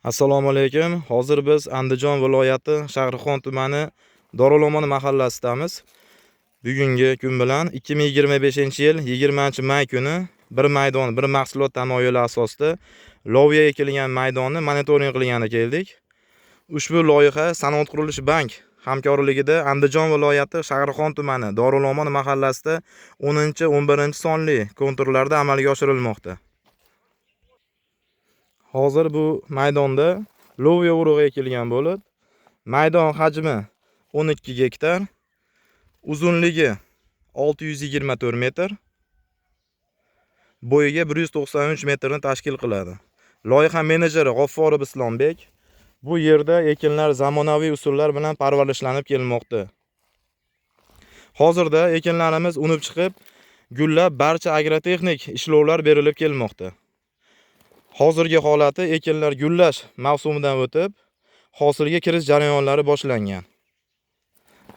Assalomu alaykum. Hozir biz Andijon viloyati Shahrixon tumani Dorulomon mahallasidamiz. Bugungi kun bilan 2025-yil 20-may kuni bir maydon, bir mahsulot tamoyili asosida loviya ekilgan maydonni monitoring qilgani keldik. Ushbu loyiha Sanoat qurilish bank hamkorligida Andijon viloyati Shahrixon tumani Dorulomon mahallasida 10-11 sonli konturlarda amalga oshirilmoqda. Hozir bu maydonda loviya urug'i ekilgan bo'lib, maydon hajmi 12 gektar, uzunligi 624 metr, bo'yiga 193 metrni tashkil qiladi. Loyiha menejeri G'offorov Islombek bu yerda ekinlar zamonaviy usullar bilan parvarishlanib kelmoqda. Hozirda ekinlarimiz unib chiqib, gullab, barcha agrotexnik ishlovlar berilib kelmoqda. Hozirgi holati ekinlar gullash mavsumidan o'tib, hosilga kirish jarayonlari boshlangan.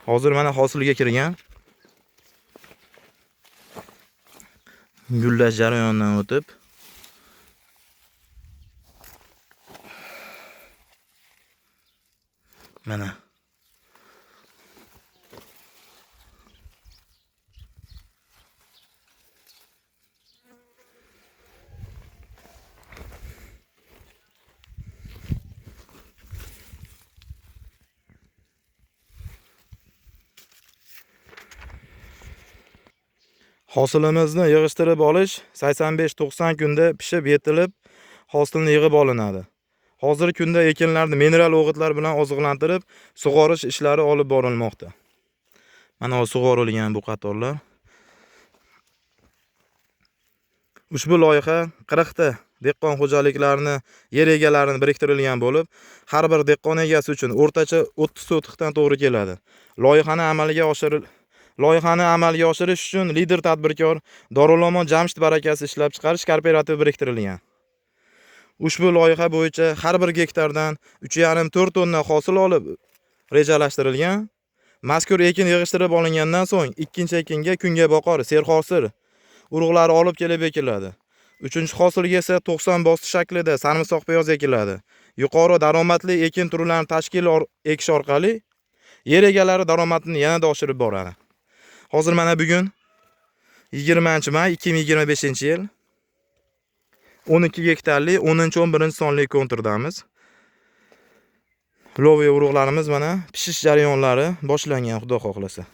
Hozir mana hosilga kirgan. Gullash jarayonidan o'tib, mana hosilimizni yig'ishtirib olish 85-90 kunda pishib yetilib, hosilni yig'ib olinadi. Hozirgi kunda ekinlarni mineral o'g'itlar bilan oziqlantirib, sug'orish ishlari olib borilmoqda. Mana sug'orilgan bu qatorlar. Ushbu loyiha 40 ta dehqon xo'jaliklarini, yer egalarini biriktirilgan bo'lib, har bir dehqon egasi uchun o'rtacha 30 sotixdan to'g'ri keladi. Loyihani amalga oshirish uchun lider tadbirkor Dorulomon Jamshid barakasi ishlab chiqarish kooperativi biriktirilgan. Ushbu loyiha bo'yicha har bir gektardan 3,5-4 tonna hosil olib rejalashtirilgan. Mazkur ekin yig'ishtirib olingandan so'ng ikkinchi ekinga kunga boqar serhosil urug'lari olib kelib ekiladi. Uchinchi hosilga esa 90 bosqich shaklida sarimsoq piyoz ekiladi. Yuqori daromadli ekin turlarini tashkil ekish orqali yer egalari daromadini yanada oshirib boradi. Hozir mana bugun 20-may 2025-yil 12 gektarli 10-11 sonli konturdamiz. Loviya urug'larimiz mana pishish jarayonlari boshlangan, xudo xohlasa.